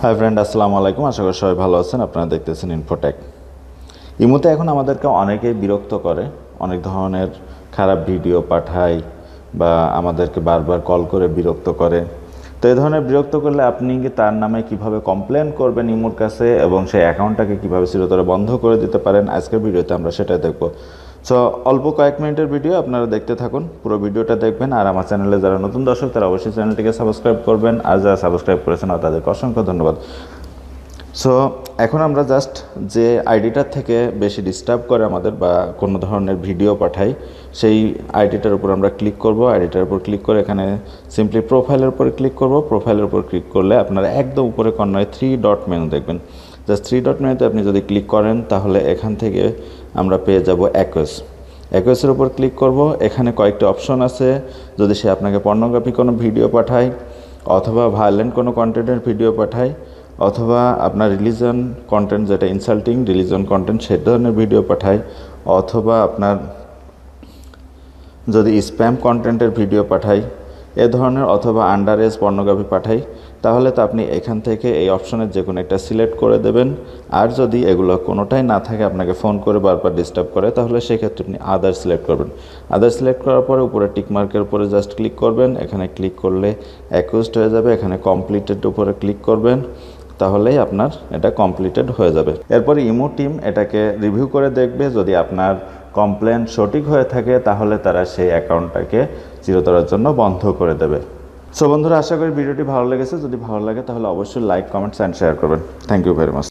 Hi friend, আসসালামু আলাইকুম। আশা করি সবাই ভালো আছেন। আপনারা দেখতেছেন ইনফোটেক। ইমোতে এখন আমাদেরকে অনেকেই বিরক্ত করে, অনেক ধরনের খারাপ ভিডিও পাঠায় বা আমাদেরকে বারবার কল করে বিরক্ত করে। তো এই ধরনের বিরক্ত করলে আপনি কি তার নামে কিভাবে কমপ্লেন করবেন ইমোর কাছে এবং সেই অ্যাকাউন্টটাকে কিভাবে চিরতরে বন্ধ করে দিতে পারেন, আজকের ভিডিওতে আমরা সেটাই দেখব। সো অল্প কয়েক মিনিটের ভিডিও, আপনারা দেখতে থাকুন, পুরো ভিডিওটা দেখবেন। আর আমার চ্যানেলে যারা নতুন দর্শক তারা অবশ্যই চ্যানেলটিকে সাবস্ক্রাইব করবেন, আর যারা সাবস্ক্রাইব করেছেন তাদেরকে অসংখ্য ধন্যবাদ। সো এখন আমরা জাস্ট যে আইডিটার থেকে বেশি ডিস্টার্ব করে আমাদের বা কোনো ধরনের ভিডিও পাঠাই, সেই আইডিটার উপর আমরা ক্লিক করব। আইডিটার উপর ক্লিক করে এখানে সিম্পলি প্রোফাইলের উপরে ক্লিক করব। প্রোফাইলের উপর ক্লিক করলে আপনারা একদম উপরে কর্নারে 3 ডট মেনু দেখবেন। জাস্ট 3 ডট মেনুতে আপনি যদি ক্লিক করেন তাহলে এখান থেকে আমরা পেয়ে যাব অ্যাকুয়েসের উপর ক্লিক করব। এখানে কয়েকটি অপশন আছে। যদি সে আপনাকে পর্নোগ্রাফি কোনো ভিডিও পাঠায়, অথবা ভায়োলেন্ট কোনো কন্টেন্টের ভিডিও পাঠায়, অথবা আপনার রিলিজন কন্টেন্ট, যেটা ইনসাল্টিং রিলিজন কন্টেন্ট, সে ধরনের ভিডিও পাঠায়, অথবা আপনার যদি স্প্যাম কন্টেন্টের ভিডিও পাঠাই এ ধরনের, অথবা আন্ডার এজ পর্নোগ্রাফি পাঠাই, তাহলে তো আপনি এখান থেকে এই অপশনের যে কোনো একটা সিলেক্ট করে দেবেন। আর যদি এগুলো কোনোটাই না থাকে, আপনাকে ফোন করে বারবার ডিস্টার্ব করে, তাহলে সেক্ষেত্রে আপনি আদার সিলেক্ট করবেন। আদার সিলেক্ট করার পরে উপরে টিকমার্কের উপরে জাস্ট ক্লিক করবেন। এখানে ক্লিক করলে অ্যাকিউজড হয়ে যাবে। এখানে কমপ্লিটেড উপরে ক্লিক করবেন, তাহলেই আপনার এটা কমপ্লিটেড হয়ে যাবে। এরপরে ইমো টিম এটাকে রিভিউ করে দেখবে। যদি আপনার কমপ্লেন সঠিক হয়ে থাকে তাহলে তারা সেই অ্যাকাউন্টটাকে চিরতরের জন্য বন্ধ করে দেবে। সো বন্ধুরা, আশা করি ভিডিওটি ভালো লেগেছে। যদি ভালো লাগে তাহলে অবশ্যই লাইক, কমেন্টস অ্যান্ড শেয়ার করবেন। Thank you very much.